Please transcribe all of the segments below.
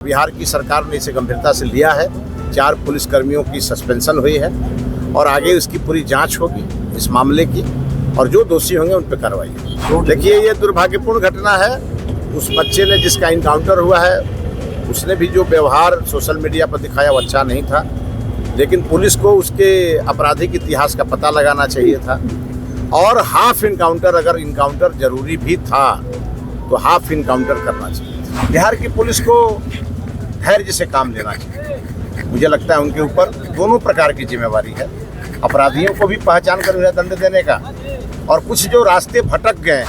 बिहार की सरकार ने इसे गंभीरता से लिया है। 4 पुलिसकर्मियों की सस्पेंशन हुई है और आगे इसकी पूरी जांच होगी इस मामले की और जो दोषी होंगे उन पर कार्रवाई होगी। देखिए, ये दुर्भाग्यपूर्ण घटना है। उस बच्चे ने जिसका इनकाउंटर हुआ है उसने भी जो व्यवहार सोशल मीडिया पर दिखाया वो अच्छा नहीं था, लेकिन पुलिस को उसके आपराधिक इतिहास का पता लगाना चाहिए था और हाफ इनकाउंटर, अगर इनकाउंटर जरूरी भी था तो हाफ इनकाउंटर करना चाहिए। बिहार की पुलिस को धैर्य से काम लेना चाहिए। मुझे लगता है उनके ऊपर दोनों प्रकार की जिम्मेवारी है, अपराधियों को भी पहचान कर उन्हें दंड देने का और कुछ जो रास्ते भटक गए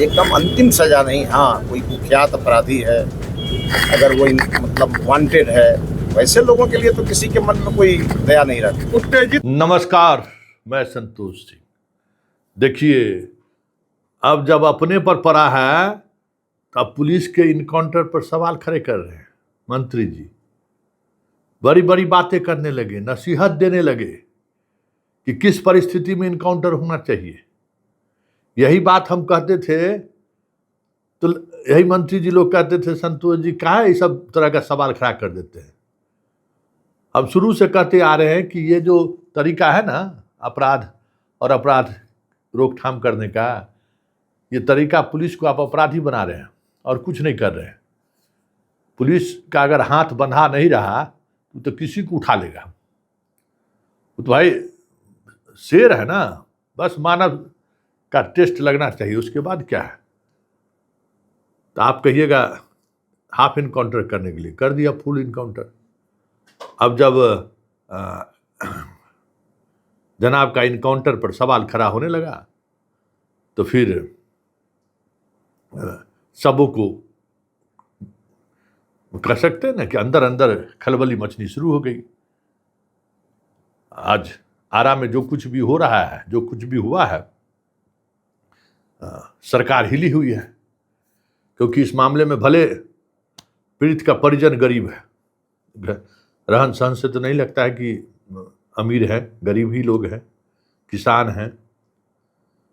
एकदम अंतिम सजा नहीं। हाँ, कोई कुख्यात अपराधी है, अगर वो मतलब वांटेड है, वैसे लोगों के लिए तो किसी के मन में कोई दया नहीं रहती। उत्तेजित। नमस्कार, मैं संतोष सिंह। देखिए, अब जब अपने पर पड़ा है तब पुलिस के इनकाउंटर पर सवाल खड़े कर रहे हैं। मंत्री जी बड़ी बड़ी बातें करने लगे, नसीहत देने लगे कि किस परिस्थिति में इनकाउंटर होना चाहिए। यही बात हम कहते थे तो यही मंत्री जी लोग कहते थे, संतोष जी काहे ये सब तरह का सवाल खड़ा कर देते हैं। अब शुरू से कहते आ रहे हैं कि ये जो तरीका है ना अपराध और अपराध रोकथाम करने का, ये तरीका पुलिस को आप अपराधी बना रहे हैं और कुछ नहीं कर रहे हैं। पुलिस का अगर हाथ बंधा नहीं रहा तो किसी को उठा लेगा। तो भाई शेर है ना, बस मानव का टेस्ट लगना चाहिए, उसके बाद क्या है। तो आप कहिएगा हाफ इनकाउंटर करने के लिए, कर दिया फुल इनकाउंटर। अब जब जनाब का इनकाउंटर पर सवाल खड़ा होने लगा तो फिर सबों को कह सकते हैं ना कि अंदर अंदर खलबली मचनी शुरू हो गई। आज आरा में जो कुछ भी हो रहा है, जो कुछ भी हुआ है, सरकार हिली हुई है, क्योंकि इस मामले में भले पीड़ित का परिजन गरीब है, रहन सहन से तो नहीं लगता है कि अमीर है, गरीब ही लोग हैं, किसान हैं।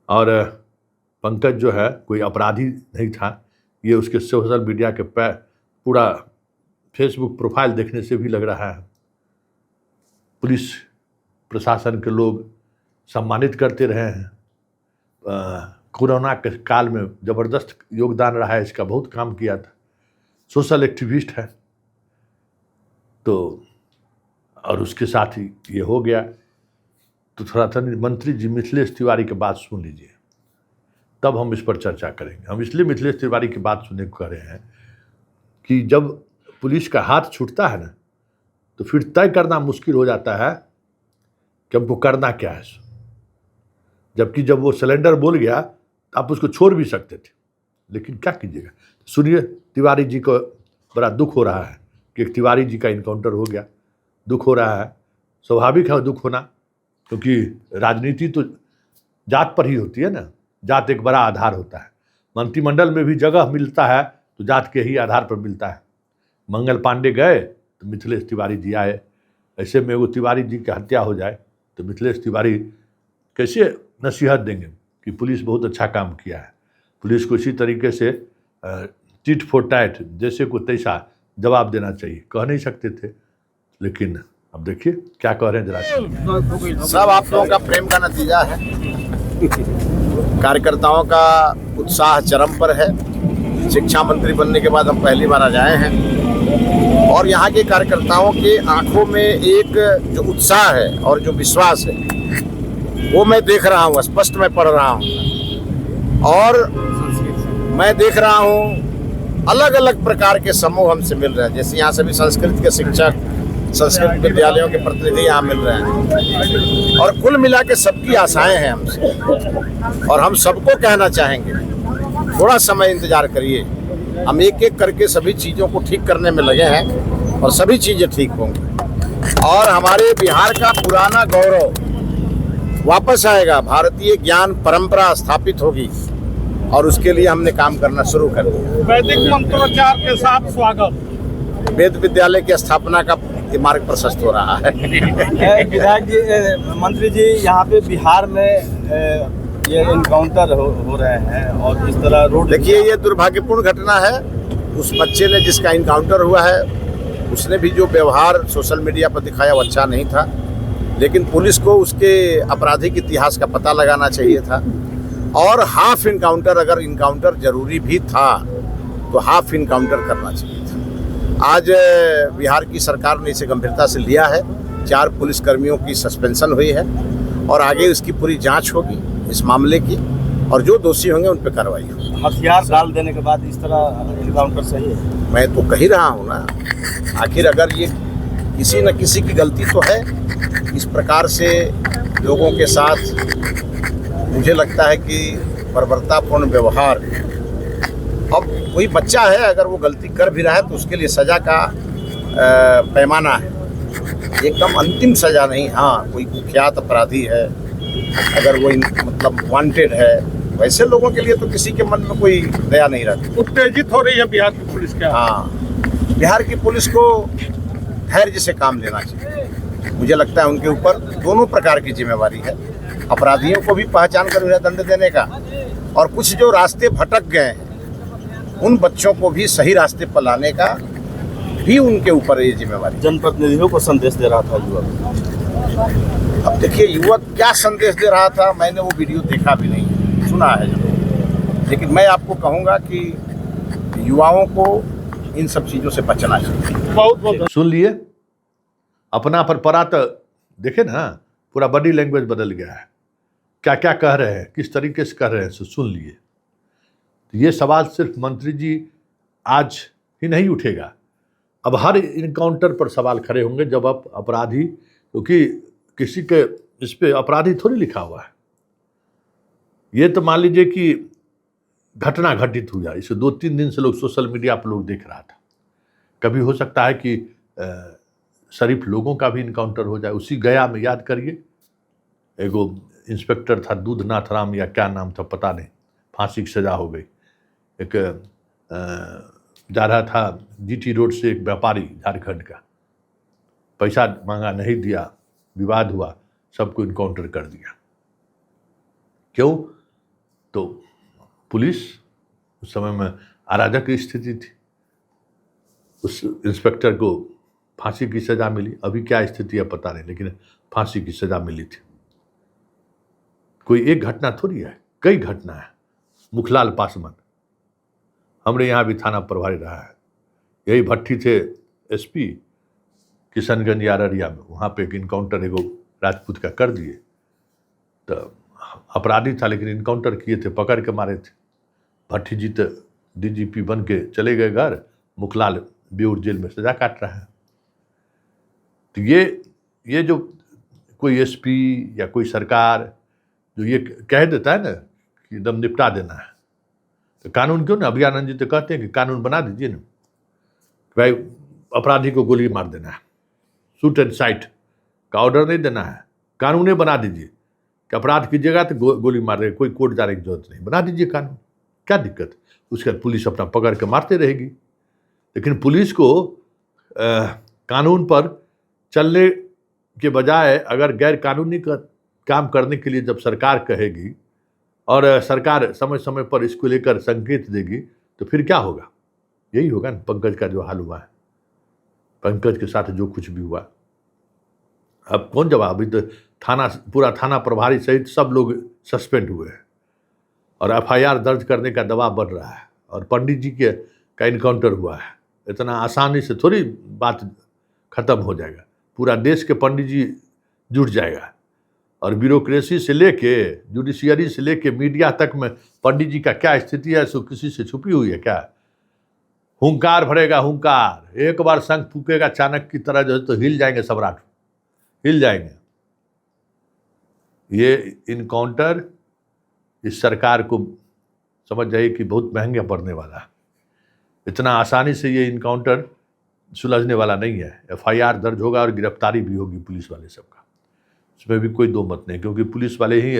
और पंकज जो है कोई अपराधी नहीं था, ये उसके सोशल मीडिया के पूरा फेसबुक प्रोफाइल देखने से भी लग रहा है। पुलिस प्रशासन के लोग सम्मानित करते रहे हैं। कोरोना के काल में ज़बरदस्त योगदान रहा है, इसका बहुत काम किया था, सोशल एक्टिविस्ट है। तो और उसके साथ ही ये हो गया। तो थोड़ा सा मंत्री जी मिथिलेश तिवारी की बात सुन लीजिए, तब हम इस पर चर्चा करेंगे। हम इसलिए मिथिलेश तिवारी की बात सुनने को कह रहे हैं कि जब पुलिस का हाथ छूटता है ना तो फिर तय करना मुश्किल हो जाता है कि हमको करना क्या है। जबकि जब वो सिलेंडर बोल गया तो आप उसको छोड़ भी सकते थे, लेकिन क्या कीजिएगा। सुनिए, तिवारी जी को बड़ा दुख हो रहा है कि एक तिवारी जी का इनकाउंटर हो गया। दुख हो रहा है, स्वाभाविक है दुख होना, क्योंकि राजनीति तो जात पर ही होती है ना। जात एक बड़ा आधार होता है। मंत्रिमंडल में भी जगह मिलता है तो जात के ही आधार पर मिलता है। मंगल पांडे गए तो मिथिलेश तिवारी जी आए। ऐसे में वो तिवारी जी की हत्या हो जाए तो मिथिलेश तिवारी कैसे नसीहत देंगे कि पुलिस बहुत अच्छा काम किया है। पुलिस को इसी तरीके से टिट फॉर टैट, जैसे को तैसा जवाब देना चाहिए। कह नहीं सकते थे, लेकिन अब देखिए क्या कह रहे हैं जरा। सब आप लोगों का प्रेम का नतीजा है। कार्यकर्ताओं का उत्साह चरम पर है। शिक्षा मंत्री बनने के बाद हम पहली बार आज आए हैं और यहाँ के कार्यकर्ताओं के आंखों में एक जो उत्साह है और जो विश्वास है वो मैं देख रहा हूँ, स्पष्ट मैं पढ़ रहा हूँ। और मैं देख रहा हूँ अलग अलग प्रकार के समूह हमसे मिल रहे हैं। जैसे यहाँ से भी संस्कृत के शिक्षक, संस्कृत विद्यालयों के प्रतिनिधि यहाँ मिल रहे हैं और कुल मिला के सबकी आशाएं हैं हमसे। और हम सबको कहना चाहेंगे, थोड़ा समय इंतजार करिए। हम एक एक करके सभी चीज़ों को ठीक करने में लगे हैं और सभी चीज़ें ठीक होंगी और हमारे बिहार का पुराना गौरव वापस आएगा। भारतीय ज्ञान परंपरा स्थापित होगी और उसके लिए हमने काम करना शुरू कर दिया। वैदिक मंत्रोच्चार के साथ स्वागत। वेद विद्यालय की स्थापना का मार्ग प्रशस्त हो रहा है। विधायक जी, मंत्री जी, यहाँ पे बिहार में ये इनकाउंटर हो रहे हैं और इस तरह रोड। देखिए, ये दुर्भाग्यपूर्ण घटना है। उस बच्चे ने जिसका इनकाउंटर हुआ है उसने भी जो व्यवहार सोशल मीडिया पर दिखाया वो अच्छा नहीं था, लेकिन पुलिस को उसके आपराधिक इतिहास का पता लगाना चाहिए था। और हाफ इनकाउंटर, अगर इनकाउंटर जरूरी भी था तो हाफ इनकाउंटर करना चाहिए था। आज बिहार की सरकार ने इसे गंभीरता से लिया है। 4 पुलिसकर्मियों की सस्पेंशन हुई है और आगे उसकी पूरी जांच होगी इस मामले की, और जो दोषी होंगे उन पर कार्रवाई होगी। हथियार डाल देने के बाद इस तरह इनकाउंटर सही है? मैं तो कह ही रहा हूँ ना, आखिर अगर ये किसी न किसी की गलती तो है। इस प्रकार से लोगों के साथ मुझे लगता है कि बर्बरतापूर्ण व्यवहार, अब कोई बच्चा है अगर वो गलती कर भी रहा है तो उसके लिए सज़ा का पैमाना है, एकदम अंतिम सज़ा नहीं। हाँ, कोई कुख्यात अपराधी है, अगर वो मतलब वांटेड है, वैसे लोगों के लिए तो किसी के मन में कोई दया नहीं रहती। उत्तेजित हो रही है बिहार की पुलिस क्या? हाँ, बिहार की पुलिस को धैर्य से काम लेना चाहिए। मुझे लगता है उनके ऊपर दोनों प्रकार की जिम्मेवारी है, अपराधियों को भी पहचान कर उन्हें दंड देने का, और कुछ जो रास्ते भटक गए हैं उन बच्चों को भी सही रास्ते पर लाने का भी उनके ऊपर ये जिम्मेवारी। जनप्रतिनिधियों को संदेश दे रहा था युवक। अब देखिए युवक क्या संदेश दे रहा था, मैंने वो वीडियो देखा भी नहीं, सुना है जरूर, लेकिन मैं आपको कहूँगा कि युवाओं को इन सब चीज़ों से बचना चाहिए। बहुत सुन लिए, अपना पर परा तो देखे ना, पूरा बॉडी लैंग्वेज बदल गया है, क्या क्या कह रहे हैं, किस तरीके से कह रहे हैं, सुन लिए। तो ये सवाल सिर्फ मंत्री जी आज ही नहीं उठेगा, अब हर इनकाउंटर पर सवाल खड़े होंगे जब आप अपराधी, क्योंकि किसी के इस पे अपराधी थोड़ी लिखा हुआ है। ये तो मान लीजिए कि घटना घटित हुआ, इसे 2-3 दिन से लोग सोशल मीडिया पर लोग देख रहा था। कभी हो सकता है कि शरीफ लोगों का भी इनकाउंटर हो जाए। उसी गया में याद करिए, एगो इंस्पेक्टर था दूधनाथ राम या क्या नाम था पता नहीं, फांसी की सज़ा हो गई। एक जा रहा था जीटी रोड से एक व्यापारी झारखंड का, पैसा मांगा, नहीं दिया, विवाद हुआ, सबको इनकाउंटर कर दिया। क्यों? तो पुलिस उस समय में अराजक की स्थिति थी, उस इंस्पेक्टर को फांसी की सज़ा मिली। अभी क्या स्थिति है पता नहीं, लेकिन फांसी की सज़ा मिली थी। कोई एक घटना थोड़ी है, कई घटना है। मुखलाल पासवान हमारे यहाँ भी थाना प्रभारी रहा है, यही भट्टी थे एसपी किशनगंज अररिया में, वहाँ पे एक इनकाउंटर एगो राजपूत का कर दिए। तो अपराधी था लेकिन इनकाउंटर किए थे, पकड़ के मारे थे। भट्टी जी तो डीजीपी बन के चले गए घर, मुखलाल बेऊर जेल में सजा काट रहा है। तो ये जो कोई एसपी या कोई सरकार जो ये कह देता है ना कि एकदम निपटा देना है, तो कानून क्यों ना, अभियानंद जी तो कहते हैं कि कानून बना दीजिए ना, भाई अपराधी को गोली मार देना है, शूट एंड साइट का ऑर्डर नहीं देना है, कानून बना दीजिए कि अपराध कीजिएगा तो गोली मार रहे, कोई कोर्ट जाने की जरूरत नहीं, बना दीजिए कानून, क्या दिक्कत। उसके बाद पुलिस अपना पकड़ के मारते रहेगी। लेकिन पुलिस को कानून पर चलने के बजाय अगर गैर कानूनी काम करने के लिए जब सरकार कहेगी और सरकार समय समय पर इसको लेकर संकेत देगी, तो फिर क्या होगा? यही होगा ना पंकज का जो हाल हुआ है, पंकज के साथ जो कुछ भी हुआ। अब कौन जवाब? अभी तो पूरा थाना प्रभारी सहित सब लोग सस्पेंड हुए हैं और एफआईआर दर्ज करने का दबाव बढ़ रहा है, और पंडित जी का इनकाउंटर हुआ है। इतना आसानी से थोड़ी बात खत्म हो जाएगा, पूरा देश के पंडित जी जुट जाएगा, और ब्यूरोक्रेसी से लेके जुडिशियरी से लेके मीडिया तक में पंडित जी का क्या स्थिति है सो किसी से छुपी हुई है क्या? हुंकार भरेगा हुंकार, एक बार शंख फूकेगा चाणक्य की तरह जो है तो हिल जाएंगे सम्राट, हिल जाएंगे। ये इनकाउंटर इस सरकार को समझ जाइए कि बहुत महंगा पड़ने वाला है। इतना आसानी से ये इनकाउंटर सुलझने वाला नहीं है। एफआईआर दर्ज होगा और गिरफ्तारी भी होगी पुलिस वाले सबका, इसमें भी कोई दो मत नहीं, क्योंकि पुलिस वाले ही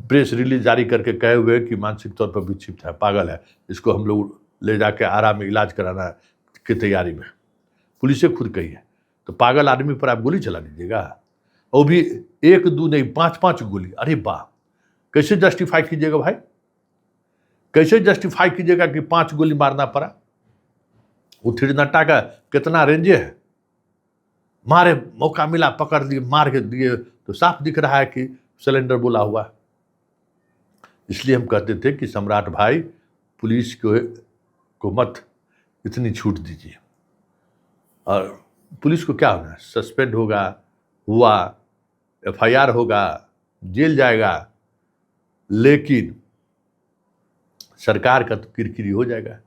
प्रेस रिलीज जारी करके कहे हुए कि मानसिक तौर पर विक्षिप्त है, पागल है, इसको हम लोग ले जाके आराम में इलाज कराना की तैयारी में, पुलिस खुद कही है। तो पागल आदमी पर आप गोली चला दीजिएगा, वो भी 1-2 नहीं 5-5 गोली, अरे वाह, कैसे जस्टिफाई कीजिएगा भाई? कैसे जस्टिफाई कीजिएगा कि 5 गोली मारना पड़ा? वो थिरनट्टा का कितना रेंजे है, मारे, मौका मिला पकड़ लिए, मार के दिए, तो साफ दिख रहा है कि सिलेंडर बोला हुआ। इसलिए हम कहते थे कि सम्राट भाई, पुलिस को मत इतनी छूट दीजिए। और पुलिस को क्या होना है, सस्पेंड हुआ, FIR होगा, जेल जाएगा, लेकिन सरकार का तो किरकिरी हो जाएगा,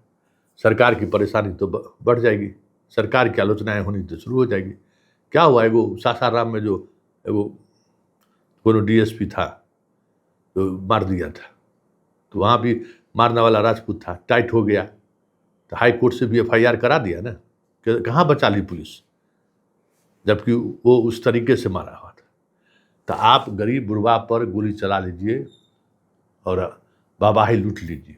सरकार की परेशानी तो बढ़ जाएगी, सरकार की आलोचनाएं होनी तो शुरू हो जाएगी। क्या हुआ, एगो सासाराम में जो एगो कोनो DSP था तो मार दिया था, तो वहाँ भी मारने वाला राजपूत था, टाइट हो गया, तो हाई कोर्ट से भी FIR करा दिया ना, कि कहाँ बचा ली पुलिस, जबकि वो उस तरीके से मारा हुआ था। तो आप गरीब बुढ़वा पर गोली चला लीजिए और वाहवाही लूट लीजिए,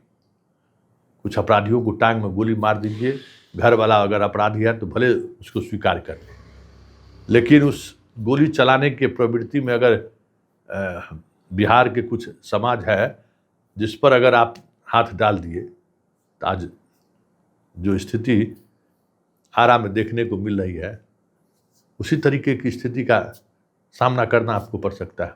कुछ अपराधियों को टांग में गोली मार दीजिए, घर वाला अगर अपराधी है तो भले उसको स्वीकार कर ले, लेकिन उस गोली चलाने के प्रवृत्ति में अगर बिहार के कुछ समाज है जिस पर अगर आप हाथ डाल दिए, तो आज जो स्थिति आरा में देखने को मिल रही है, उसी तरीके की स्थिति का सामना करना आपको पड़ सकता है।